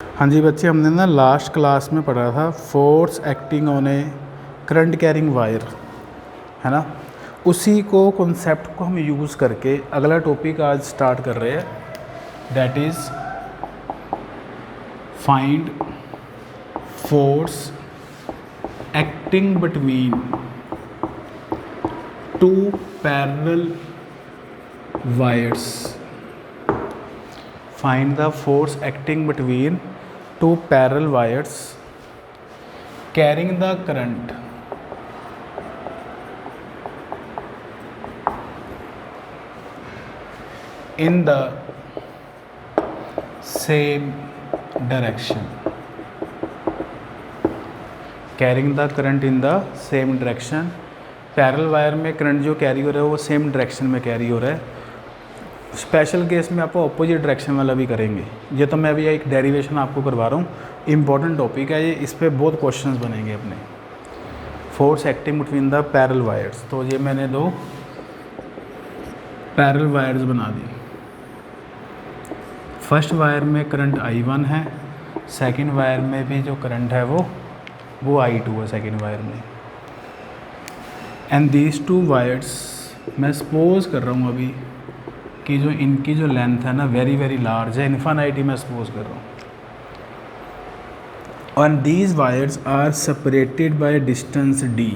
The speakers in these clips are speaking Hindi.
हाँ जी बच्चे, हमने ना लास्ट क्लास में पढ़ा था force acting on A current carrying wire, है ना। उसी को कॉन्सेप्ट को हम यूज़ करके अगला टॉपिक आज स्टार्ट कर रहे हैं, that is find force acting between two parallel wires. Find the force acting between two parallel wires carrying the current in the same direction. Carrying the current in the same direction. Parallel wire में करंट जो कैरी हो रहा है वो सेम डायरेक्शन में कैरी हो रहा है। स्पेशल केस में आपको अपोजिट डायरेक्शन वाला भी करेंगे। ये तो मैं अभी एक डेरिवेशन आपको करवा रहा हूँ, इम्पॉर्टेंट टॉपिक है ये, इस पर बहुत क्वेश्चंस बनेंगे अपने। Force acting between the parallel wires, तो ये मैंने दो पैरेलल वायर्स बना दी। फर्स्ट वायर में करंट I1 है, सेकंड वायर में भी जो करंट है वो I2 है सेकंड वायर में। एंड दीज टू वायर्स, मैं सपोज कर रहा हूँ अभी कि जो इनकी जो लेंथ है ना वेरी वेरी लार्ज है, इन्फिनिटी मैं सपोज कर रहा हूँ। और these wires are separated by distance d।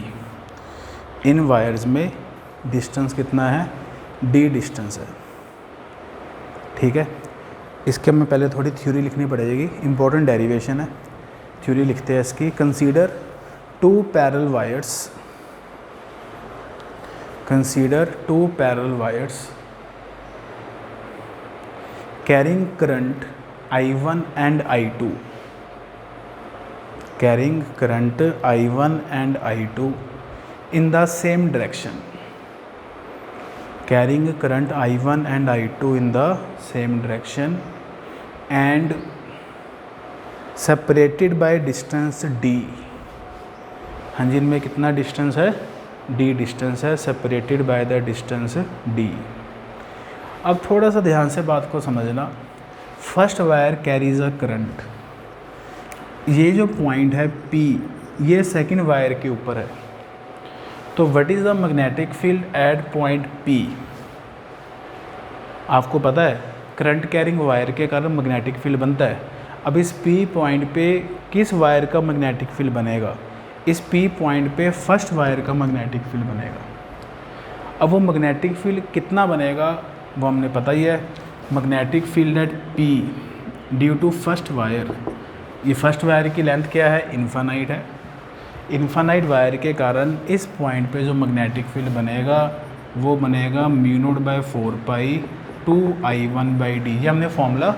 इन वायर्स में डिस्टेंस कितना है, d डिस्टेंस है, ठीक है। इसके हमें पहले थोड़ी थ्योरी लिखनी पड़ेगी, इंपॉर्टेंट डेरिवेशन है, थ्योरी लिखते हैं इसकी। Consider two parallel wires, consider two parallel wires carrying current I1 and I2, carrying current I1 and I2 in the same direction, carrying current I1 and I2 in the same direction and separated by distance d। हाँ जी, इनमें कितना डिस्टेंस है, d डिस्टेंस है, separated by the distance d। अब थोड़ा सा ध्यान से बात को समझना। First wire carries a current, ये जो पॉइंट है P, ये सेकंड वायर के ऊपर है। तो what is the magnetic field eight point P? आपको पता है करंट कैरिंग वायर के कारण मैग्नेटिक फील्ड बनता है। अब इस P पॉइंट पे किस वायर का मैग्नेटिक फील्ड बनेगा? इस P पॉइंट पे फर्स्ट वायर का मैग्नेटिक फील्ड बनेगा। अब वो मैग्नेटिक फील्ड कितना बनेगा वो हमने पता ही है, magnetic field at P due to first wire. ये फर्स्ट वायर की लेंथ क्या है, इन्फिनाइट है। इन्फिनाइट वायर के कारण इस पॉइंट पे जो मैग्नेटिक फील्ड बनेगा वो बनेगा μ0/4π 2I1/d। ये हमने फॉर्मूला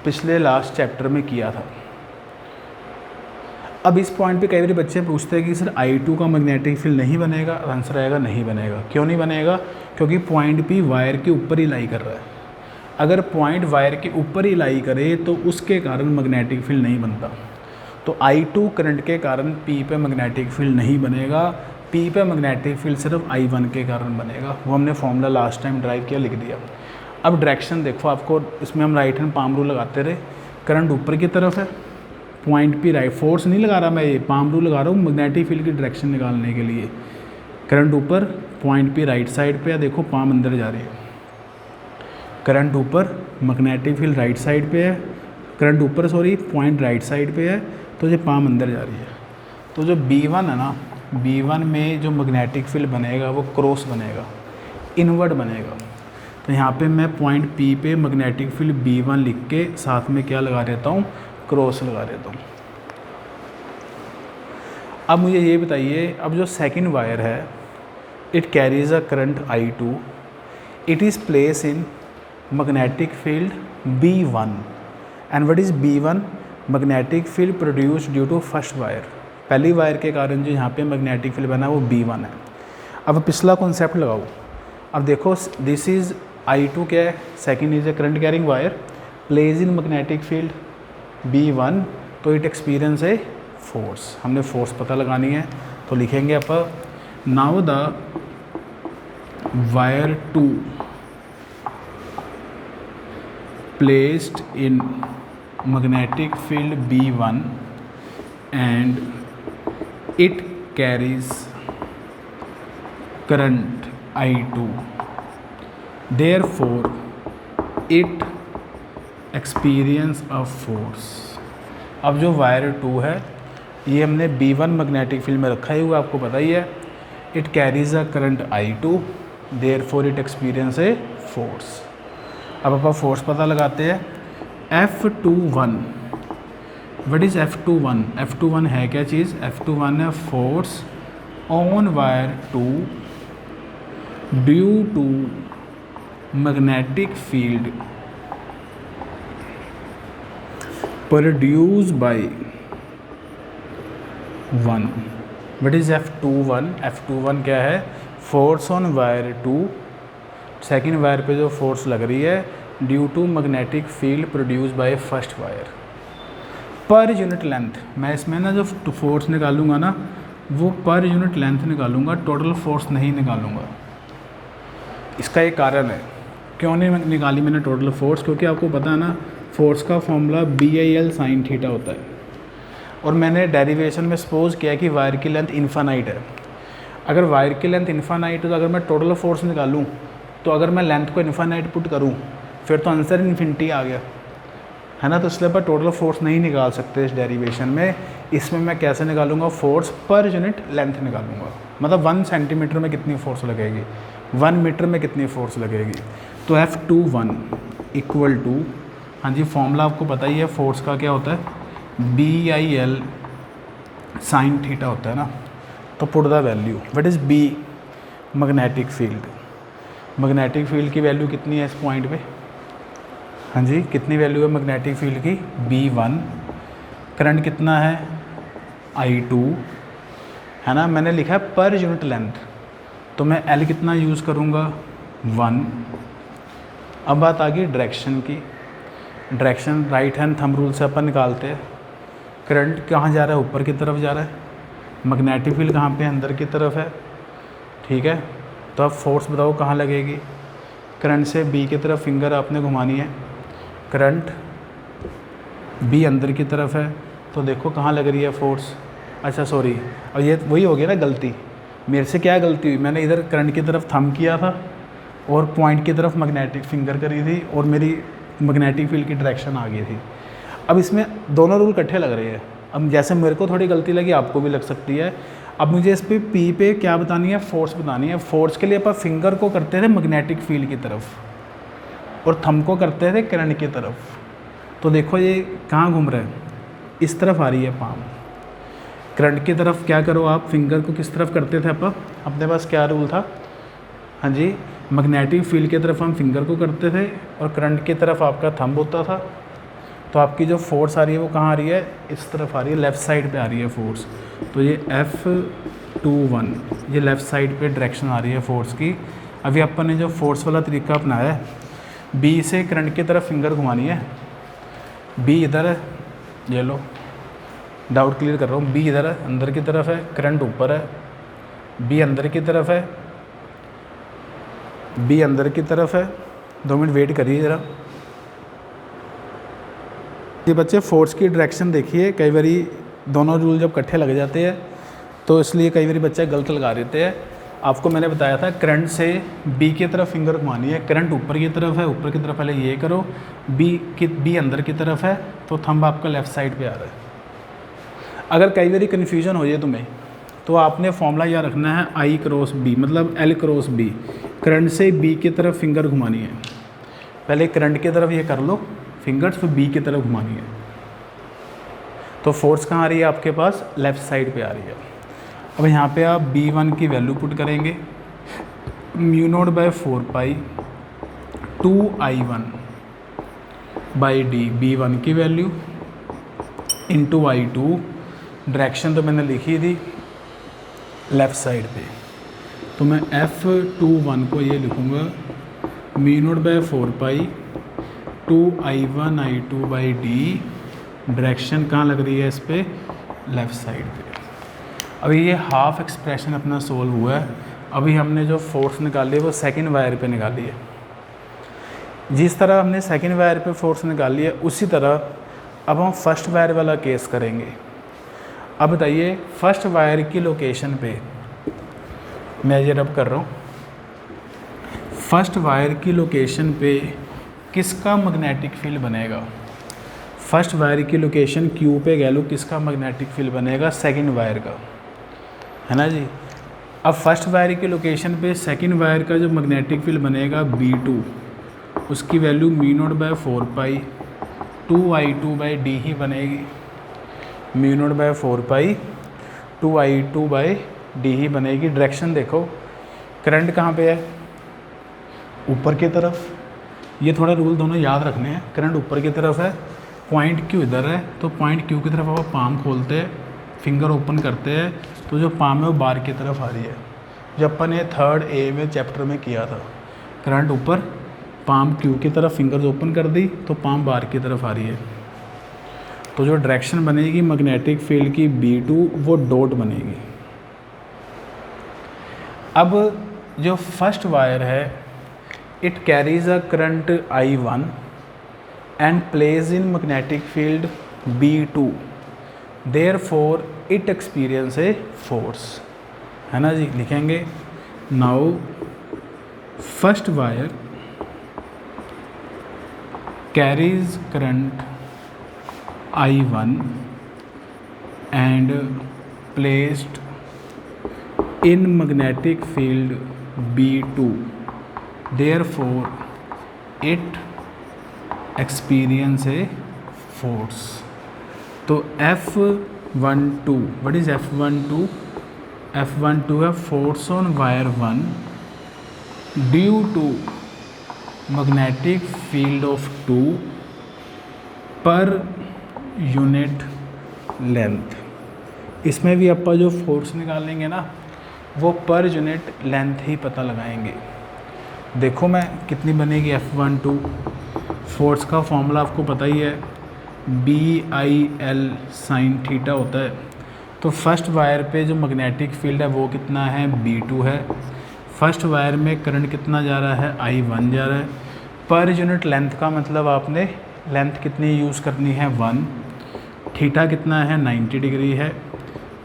पिछले लास्ट चैप्टर में किया था। अब इस पॉइंट पे कई बार बच्चे पूछते हैं कि सर I2 का मैग्नेटिक फील्ड नहीं बनेगा। आंसर आएगा नहीं बनेगा। क्यों नहीं बनेगा? क्योंकि पॉइंट P वायर के ऊपर ही लाई कर रहा है। अगर पॉइंट वायर के ऊपर ही लाई करे तो उसके कारण मैग्नेटिक फील्ड नहीं बनता। तो I2 करंट के कारण P पे मैग्नेटिक फील्ड नहीं बनेगा। P पे मैग्नेटिक फील्ड सिर्फ I1 के कारण बनेगा। वो हमने फॉर्मूला लास्ट टाइम ड्राइव किया, लिख दिया। अब डायरेक्शन देखो, आपको इसमें हम राइट हैंड पाम रूल लगाते रहे। करंट ऊपर की तरफ है, पॉइंट P राइट, फोर्स नहीं लगा रहा मैं, ये पाम रूल लगा रहा हूँ मैग्नेटिक फील्ड की डायरेक्शन निकालने के लिए। करंट ऊपर, पॉइंट P राइट साइड पे है, देखो पाम अंदर जा रही है। करंट ऊपर, मैग्नेटिक फील्ड राइट साइड पे है, करंट ऊपर सॉरी पॉइंट राइट साइड पे है, तो ये पाम अंदर जा रही है। तो जो B1 है ना, B1 में जो मैग्नेटिक फील्ड बनेगा वो क्रॉस बनेगा, इनवर्ड बनेगा। तो यहाँ पे मैं पॉइंट P पे मैग्नेटिक फील्ड B1 लिख के साथ में क्या लगा देता हूँ, क्रॉस लगा देता हूँ। अब मुझे ये बताइए, अब जो सेकंड वायर है it carries a current I2, it is place in magnetic field B1 and what is B1? Magnetic field produce due to first wire. पहली वायर के कारण जो यहाँ पे मैग्नेटिक फील्ड बना है वो B1 है। अब पिछला कॉन्सेप्ट लगाओ। अब देखो दिस इज़ I2 क्या है, second is a current carrying wire, place in magnetic field B1, तो इट एक्सपीरियंस है फोर्स। हमने फोर्स पता लगानी है तो लिखेंगे आप now the wire 2 placed in magnetic field B1 and it carries current I2, therefore it experience a force। अब जो वायर 2 है ये हमने B1 मैग्नेटिक फील्ड में रखा ही हुआ, आपको पता ही है। It carries a current I2, therefore it experience a force. अब आप फोर्स पता लगाते हैं। F21, what is F21? F21 है क्या चीज़? F21 है force on wire 2 due to magnetic field produce by 1। What is F21? F21 क्या है? Force on wire 2, second wire पे जो फोर्स लग रही है due to magnetic field produce by first wire per unit length. मैं इसमें ना जो फोर्स निकालूंगा ना वो पर यूनिट लेंथ निकालूंगा, टोटल फोर्स नहीं निकालूंगा। इसका एक कारण है, क्यों नहीं निकाली मैंने टोटल फोर्स? क्योंकि आपको पता है ना फोर्स का फॉर्मूला BIL sin थीटा होता है, और मैंने डेरिवेशन में सपोज किया कि वायर की लेंथ इन्फानाइट है। अगर वायर की लेंथ इन्फानाइट है तो अगर मैं टोटल फोर्स निकालूं तो अगर मैं लेंथ को इन्फानाइट पुट करूं फिर तो आंसर इन्फिनिटी आ गया, है ना। तो इसलिए पर टोटल फोर्स नहीं निकाल सकते इस डेरिवेशन में। इसमें मैं कैसे निकालूंगा? फोर्स पर यूनिट लेंथ निकालूंगा, मतलब 1 सेंटीमीटर में कितनी फोर्स लगेगी, 1 मीटर में कितनी फोर्स लगेगी। तो F21 इक्वल टू, हाँ जी फॉर्मूला आपको पता ही है फोर्स का क्या होता है, BIL sin थीटा होता है ना। तो put the value, what is B? Magnetic field. Magnetic field की वैल्यू कितनी है इस पॉइंट पे? हाँ जी कितनी वैल्यू है मैग्नेटिक फील्ड की? B1। करंट कितना है? I2, है ना। मैंने लिखा है पर यूनिट लेंथ, तो मैं L कितना यूज़ करूँगा? 1। अब बात आ गई डायरेक्शन की। Direction right hand thumb rule से अपन निकालते हैं। करंट कहाँ जा रहा है? ऊपर की तरफ जा रहा है। मैग्नेटिक फील्ड कहाँ पे? अंदर की तरफ है, ठीक है। तो अब फोर्स बताओ कहाँ लगेगी? करंट से B की तरफ फिंगर आपने घुमानी है, करंट B अंदर की तरफ है, तो देखो कहाँ लग रही है फोर्स। अच्छा सॉरी, और ये वही हो गया ना गलती मेरे से। क्या गलती हुई? मैंने इधर करंट की तरफ थंब किया था और पॉइंट की तरफ मैग्नेटिक फिंगर करी थी और मेरी मैग्नेटिक फील्ड की डायरेक्शन आ गई थी। अब इसमें दोनों रूल इकट्ठे लग रहे हैं। अब जैसे मेरे को थोड़ी गलती लगी आपको भी लग सकती है। अब मुझे इस पर P पे क्या बतानी है? फोर्स बतानी है। फोर्स के लिए अपन फिंगर को करते थे मैग्नेटिक फील्ड की तरफ और थंब को करते थे करंट की तरफ। तो देखो ये कहाँ घूम रहा है, इस तरफ आ रही है पाम। करंट की तरफ क्या करो आप, फिंगर को किस तरफ करते थे अपन? अपने पास क्या रूल था? हाँ जी मैग्नेटिक फील्ड की तरफ हम फिंगर को करते थे और करंट की तरफ आपका थंब होता था। तो आपकी जो फोर्स आ रही है वो कहाँ आ रही है? इस तरफ आ रही है, लेफ़्ट साइड पे आ रही है फोर्स। तो ये F21 ये लेफ़्ट साइड पे डायरेक्शन आ रही है फोर्स की। अभी अपन ने जो फोर्स वाला तरीका अपनाया है, B से करंट की तरफ फिंगर घुमानी है। B इधर है, ये लो डाउट क्लियर कर रहा हूँ। B इधर है, अंदर की तरफ है, करंट ऊपर है। B अंदर की तरफ है, B अंदर की तरफ है। 2 मिनट वेट करिए ज़रा। ये बच्चे फोर्स की डायरेक्शन देखिए, कई बारी दोनों रूल जब इकट्ठे लग जाते हैं तो इसलिए कई बारी बच्चे गलत लगा देते हैं। आपको मैंने बताया था करंट से B की तरफ फिंगर घुमानी है। करंट ऊपर की तरफ है, ऊपर की तरफ पहले ये करो। B अंदर की तरफ है तो थंब आपका लेफ़्ट साइड पे आ रहा है। अगर कई बारी कन्फ्यूजन हो जाए तुम्हें तो आपने फॉर्मूला याद रखना है I क्रॉस B, मतलब L क्रॉस B। करंट से B की तरफ फिंगर घुमानी है। पहले करंट की तरफ ये कर लो फिंगर्स, फिर B की तरफ घुमानी है। तो फोर्स कहाँ आ रही है आपके पास? लेफ़्ट साइड पे आ रही है। अब यहाँ पे आप B1 की वैल्यू पुट करेंगे, μ0/4 पाई 2I1 बाई D। B1 की वैल्यू इंटू I2, डायरेक्शन तो मैंने लिखी थी लेफ़्ट साइड पे। तो मैं F21 को ये लिखूँगा μ0/4 पाई 2I1 I2 by D। Direction कहाँ लग रही है इस पर? लेफ़्ट साइड पे। अभी ये हाफ एक्सप्रेशन अपना सोल्व हुआ है। अभी हमने जो फोर्स निकाली है वो सेकंड वायर पे निकाली है। जिस तरह हमने सेकंड वायर पे फोर्स निकाली है उसी तरह अब हम फर्स्ट वायर वाला केस करेंगे। अब बताइए फर्स्ट वायर की लोकेशन पे मेजर अप कर रहा हूँ, फर्स्ट वायर की लोकेशन पे किसका मैग्नेटिक फील्ड बनेगा? फर्स्ट वायर की लोकेशन Q पे कह लो, किसका मैग्नेटिक फील्ड बनेगा? सेकंड वायर का, है ना जी। अब फर्स्ट वायर की लोकेशन पे सेकंड वायर का जो मैग्नेटिक फील्ड बनेगा B2, उसकी वैल्यू μ0/4π 2I2/d ही बनेगी। μ0/4π 2I2/d ही बनेगी। डायरेक्शन देखो, करंट कहाँ पे है? ऊपर की तरफ। ये थोड़ा रूल दोनों याद रखने हैं। करंट ऊपर की तरफ है, पॉइंट Q इधर है, तो पॉइंट Q की तरफ आप पाम खोलते हैं, फिंगर ओपन करते हैं, तो जो पाम है वो बार की तरफ आ रही है। जब अपन ने 3rd A में चैप्टर में किया था, करंट ऊपर, पाम Q की तरफ फिंगर्स ओपन कर दी तो पाम बार की तरफ आ रही है। तो जो डायरेक्शन बनेगी मैग्नेटिक फील्ड की B2 वो डॉट बनेगी। अब जो फर्स्ट वायर है, it carries a current I1 and places in magnetic field B2, therefore it experience a force, है ना जी। लिखेंगे now first wire carries current I1 and placed in magnetic field B2, therefore it experience a force। तो F12, what is F12? F12 है force on wire 1 due to magnetic field of 2 पर यूनिट लेंथ। इसमें भी अपन जो फोर्स निकालेंगे ना, वो पर यूनिट लेंथ ही पता लगाएंगे। देखो मैं कितनी बनेगी F12। फोर्स का फॉर्मूला आपको पता ही है, BIL sin थीटा होता है। तो फर्स्ट वायर पे जो मैग्नेटिक फील्ड है वो कितना है? B2 है। फर्स्ट वायर में करंट कितना जा रहा है? I1 जा रहा है। पर यूनिट लेंथ का मतलब आपने लेंथ कितनी यूज़ करनी है? 1। थीटा कितना है? 90 डिग्री है।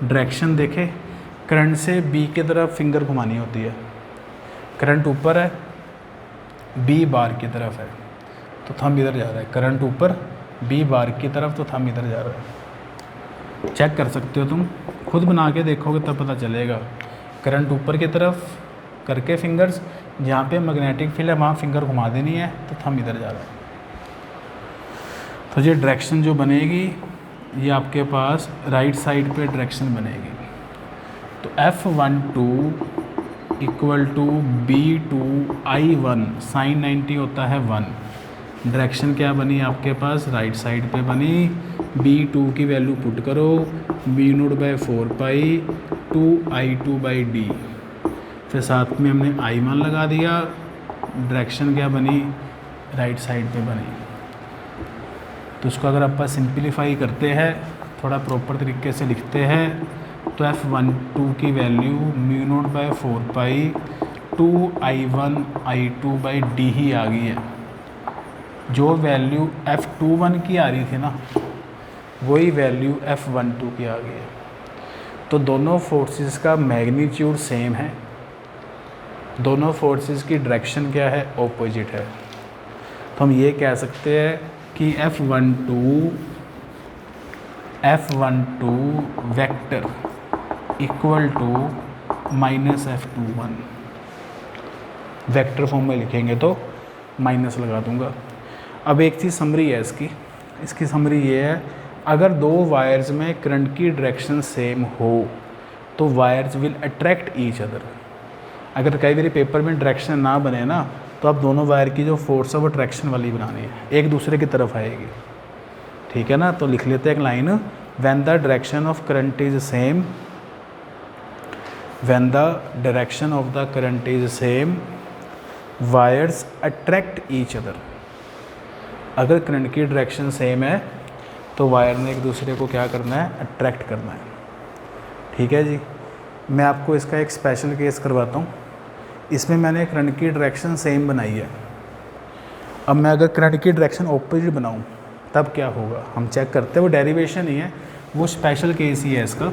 डायरेक्शन देखे, करंट से B की तरफ फिंगर घुमानी होती है। करंट ऊपर है, B बार की तरफ है, तो थंब इधर जा रहा है। करंट ऊपर, B बार की तरफ, तो थंब इधर जा रहा है। चेक कर सकते हो, तुम खुद बना के देखोगे तब पता चलेगा। करंट ऊपर की तरफ करके फिंगर्स, जहाँ पे मैग्नेटिक फील्ड है वहाँ फिंगर घुमा देनी है, तो थंब इधर जा रहा है। तो ये डायरेक्शन जो बनेगी, ये आपके पास राइट साइड पे डायरेक्शन बनेगी। तो F12 equal to B2I1 sin 90 होता है 1। डायरेक्शन क्या बनी आपके पास? राइट साइड पे बनी। B2 की वैल्यू पुट करो, μ0/4π 2I2/d, फिर साथ में हमने I1 लगा दिया। डायरेक्शन क्या बनी? राइट साइड पे बनी। तो उसको अगर आप सिंपलीफाई करते हैं, थोड़ा प्रॉपर तरीके से लिखते हैं, तो F12 की वैल्यू μ0/4π 2I1I2/d ही आ गई है। जो वैल्यू F21 की आ रही थी ना, वही वैल्यू F12 की आ गई है। तो दोनों फोर्सेस का मैग्नीट्यूड सेम है, दोनों फोर्सेस की डायरेक्शन क्या है? ऑपोजिट है। तो हम ये कह सकते हैं कि F12 vector equal to -F21। Vector form में लिखेंगे तो माइनस लगा दूंगा। अब एक चीज़ समरी है इसकी समरी ये है, अगर दो वायर्स में करंट की डायरेक्शन सेम हो तो wires will attract each other. अगर कई बार पेपर में डायरेक्शन ना बने ना, तो आप दोनों वायर की जो फोर्स है वो ट्रैक्शन वाली बनानी है, एक दूसरे की तरफ आएगी। ठीक है ना। तो लिख लेते हैं एक line, when the direction of current is same, when the direction of the current is same wires attract each other. अगर करंट की डायरेक्शन सेम है तो वायर ने एक दूसरे को क्या करना है? अट्रैक्ट करना है। ठीक है जी। मैं आपको इसका एक स्पेशल केस करवाता हूँ। इसमें मैंने करंट की डायरेक्शन सेम बनाई है। अब मैं अगर करंट की डायरेक्शन ऑपोजिट बनाऊँ तब क्या होगा हम चेक करते हैं। वो डेरिवेशन ही है, वो स्पेशल केस ही है इसका।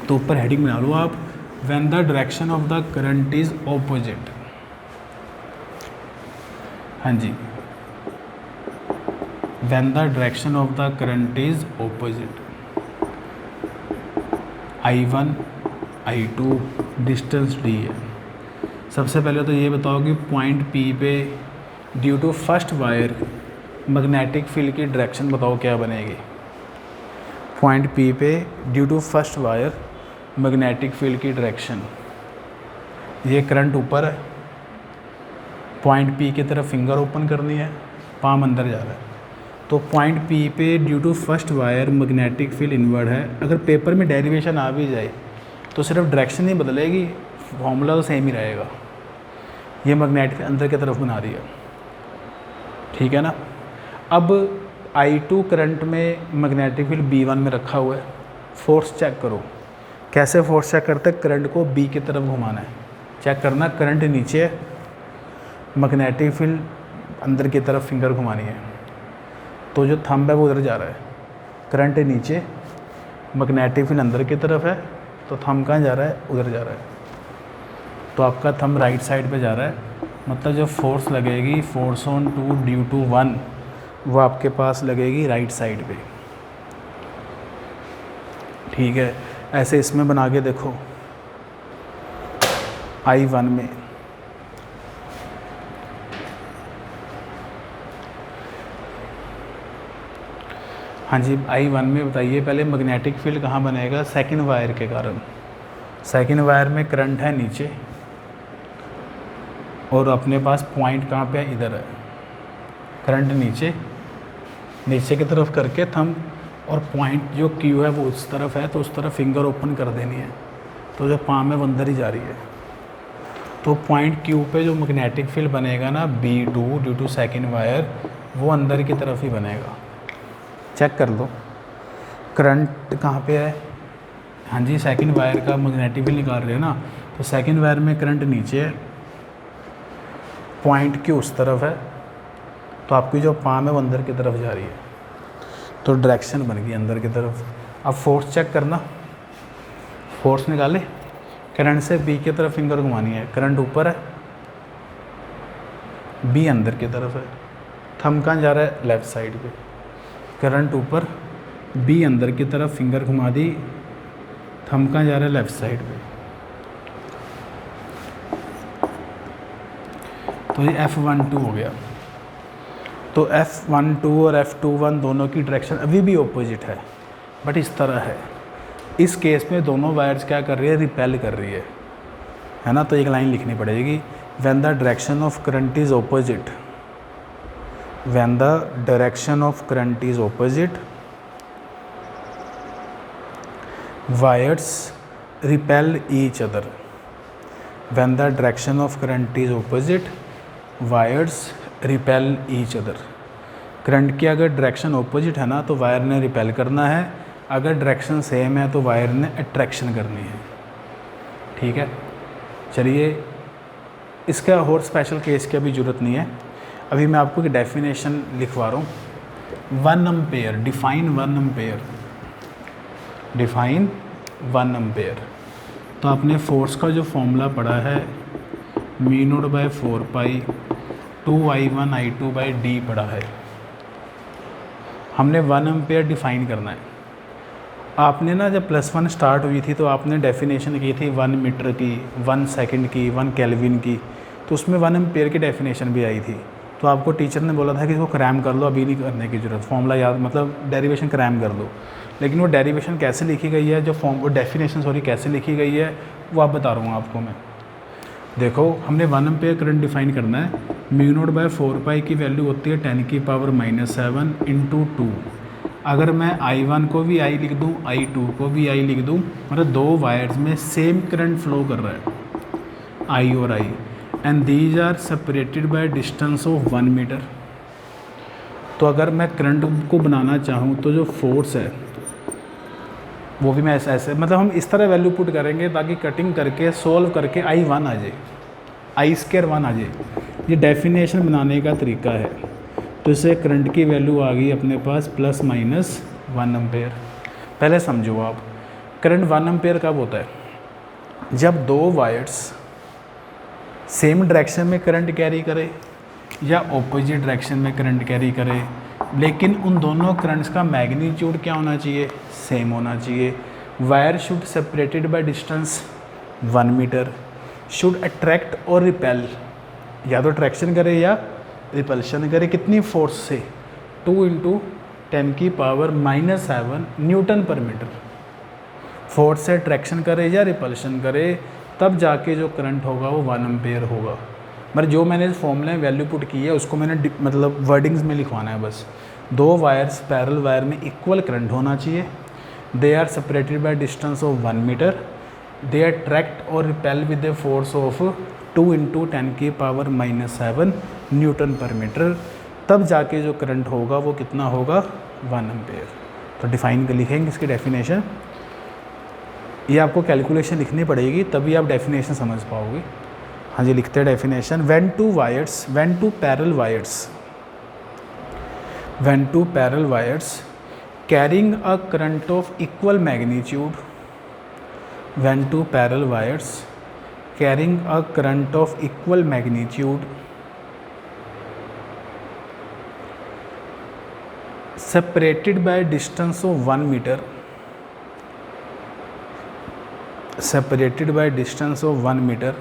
तो ऊपर हेडिंग बना लो आप, when the direction of the current is opposite. हाँ जी, when the direction of the current is opposite. I1 I2 distance D है। सबसे पहले तो ये बताओ कि पॉइंट P पे due to first wire magnetic field की डायरेक्शन बताओ क्या बनेगी। पॉइंट P पे due to first wire magnetic field की डायरेक्शन, ये करंट ऊपर है, पॉइंट P की तरफ फिंगर ओपन करनी है, पाम अंदर जा रहा है। तो पॉइंट P पे due to first wire magnetic field inward है। अगर पेपर में डेरिवेशन आ भी जाए तो सिर्फ डायरेक्शन ही बदलेगी, फॉर्मूला तो सेम ही रहेगा। ये मैग्नेटिक अंदर की तरफ बना रही है, ठीक है ना। अब I2 करंट में मैग्नेटिक फील्ड B1 में रखा हुआ है, फोर्स चेक करो। कैसे फोर्स चेक करते हैं, करंट को B की तरफ घुमाना है, चेक करना करंट नीचे है, मैग्नेटिक फील्ड अंदर की तरफ फिंगर घुमानी है, तो जो थंब है वो उधर जा रहा है। करंट नीचे, मैग्नेटिक फील्ड अंदर की तरफ है, तो थंब कहाँ जा रहा है, उधर जा रहा है। तो आपका थंब राइट साइड पे जा रहा है, मतलब जो फोर्स लगेगी, फोर्स ऑन 2 ड्यू टू 1, वो आपके पास लगेगी राइट साइड पे, ठीक है। ऐसे इसमें बना के देखो, I1 में हाँ जी, I1 में बताइए पहले मैग्नेटिक फील्ड कहाँ बनेगा, सेकंड वायर के कारण। सेकंड वायर में करंट है नीचे और अपने पास पॉइंट कहाँ पे है, इधर है। करंट नीचे की तरफ करके थंब, और पॉइंट जो Q है वो उस तरफ है, तो उस तरफ फिंगर ओपन कर देनी है, तो जो पाम है वो अंदर ही जा रही है। तो पॉइंट Q पे जो मैग्नेटिक फील्ड बनेगा ना B2 due to second wire, वो अंदर की तरफ ही बनेगा। चेक कर लो करंट कहाँ पे है, हाँ जी सेकंड वायर का मैग्नेटिक फील्ड निकाल रहे हैं ना, तो सेकंड वायर में करंट नीचे है, पॉइंट Q उस तरफ है, तो आपकी जो पाम है वो अंदर की तरफ जा रही है, तो डायरेक्शन बन गई अंदर की तरफ। अब फोर्स चेक करना, फोर्स निकाले, करंट से B की तरफ फिंगर घुमानी है, करंट ऊपर है, B अंदर की तरफ है, थंब कहाँ जा रहा है, लेफ़्ट साइड पे। करंट ऊपर, B अंदर की तरफ फिंगर घुमा दी, थंब कहाँ जा रहा है, लेफ़्ट साइड पे। तो ये F12 हो गया। तो F12 और F21 दोनों की डायरेक्शन अभी भी ऑपोजिट है, बट इस तरह है। इस केस में दोनों वायर्स क्या कर रही है, रिपेल कर रही है ना। तो एक लाइन लिखनी पड़ेगी, when the direction of current is opposite, when the direction of current is opposite, wires repel each other. When the direction of current is opposite, wires repel each other. Current की अगर डायरेक्शन ऑपोजिट है ना, तो वायर ने रिपेल करना है, अगर डायरेक्शन सेम है तो वायर ने अट्रैक्शन करनी है, ठीक है। चलिए, इसका और स्पेशल केस की अभी ज़रूरत नहीं है, अभी मैं आपको एक डेफिनेशन लिखवा रहा हूँ। 1 ampere, define 1 ampere, define 1 ampere. तो आपने फोर्स का जो फॉर्मूला पढ़ा है, μ0/4 पाई 2I1 I2/d पढ़ा है। हमने 1 एम्पेयर डिफाइन करना है। आपने ना जब +1 स्टार्ट हुई थी तो आपने डेफिनेशन की थी 1 मीटर की, 1 सेकंड की, 1 केल्विन की, तो उसमें 1 एम्पेयर की डेफिनेशन भी आई थी। तो आपको टीचर ने बोला था कि इसको क्रैम कर लो, अभी नहीं करने की ज़रूरत, फॉर्मूला याद, मतलब डेरिवेशन क्रैम कर लो। लेकिन वो डेरिवेशन कैसे लिखी गई है, वो डेफिनेशन कैसे लिखी गई है, वो आप बता रहा हूँ आपको मैं। देखो, हमने 1 एम्पेयर करंट डिफाइन करना है। μ0/4 पाई की वैल्यू होती है 10⁻⁷ × 2। अगर मैं I1 को भी I लिख दूँ, I2 को भी I लिख दूँ, मतलब दो वायर्स में सेम करंट फ्लो कर रहा है, I और I, and these are separated by distance of 1 metre. तो अगर मैं करंट को बनाना चाहूँ तो जो फोर्स है वो भी मैं ऐसे मतलब हम इस तरह वैल्यू पुट करेंगे ताकि कटिंग करके सोल्व करके I1 आ जाए, I² 1 आ जाए। ये डेफिनेशन बनाने का तरीका है। तो इससे करंट की वैल्यू आ गई अपने पास ±1 एम्पेयर। पहले समझो आप, करंट 1 एम्पेयर कब होता है? जब दो वायर्स सेम डायरेक्शन में करंट कैरी करे या ऑपोजिट डायरेक्शन में करंट कैरी करे, लेकिन उन दोनों करंट्स का मैग्नीट्यूड क्या होना चाहिए? सेम होना चाहिए। Wire should separated by distance 1 metre, should attract और रिपेल, या तो अट्रैक्शन करे या रिपल्शन करे, कितनी फोर्स से? 2 × 10⁻⁻7 न्यूटन पर मीटर। फोर्स से अट्रैक्शन करे या रिपल्शन करे, तब जाके जो करंट होगा वो 1 एम्पेयर होगा। मतलब जो मैंने फॉर्मूला में वैल्यू पुट की है उसको मैंने मतलब वर्डिंग्स में लिखवाना है बस। दो वायर्स पैरेलल वायर में इक्वल करंट होना चाहिए, they are separated by distance of 1 metre, they attract और repel with the force of 2 × 10⁻⁻7 newton पर मीटर, तब जाके जो करंट होगा वो कितना होगा? 1 एम्पेयर। तो डिफाइन कर लिखेंगे इसकी डेफिनेशन। ये आपको कैलकुलेशन लिखनी पड़ेगी तभी आप डेफिनेशन समझ पाओगे। हाँ जी, लिखते हैं definition. when two parallel wires carrying a current of equal magnitude, when two parallel wires carrying a current of equal magnitude separated by distance of 1 meter, separated by distance of 1 meter,